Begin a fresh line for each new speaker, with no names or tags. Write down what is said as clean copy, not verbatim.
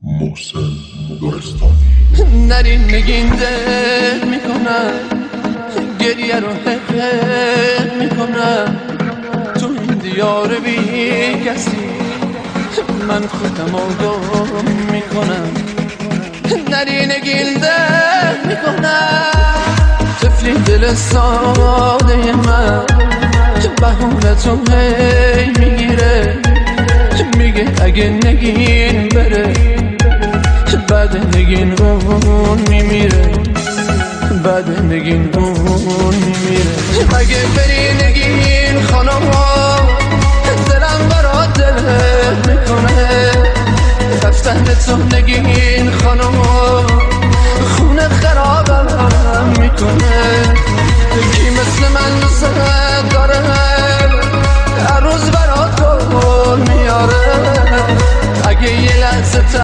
محسن دورستانی.
نرین نگین دل میکنم، گریه رو حقیق میکنم، تو این دیار بی کسی من خودم آدم میکنم. نرین نگین دل میکنم، طفلی دل ساده من بهونه تو هی میگیره، میگه اگه نگین بره بعد نگین اون میمیره، بعد نگین اون میمیره. اگه بری نگین خانم دلم برات دل میکنه، رفتن تو نگین خانم خونه خرابم میکنه. کی مثل من دوست داره هر روز برات گل میاره، اگه یه لحظه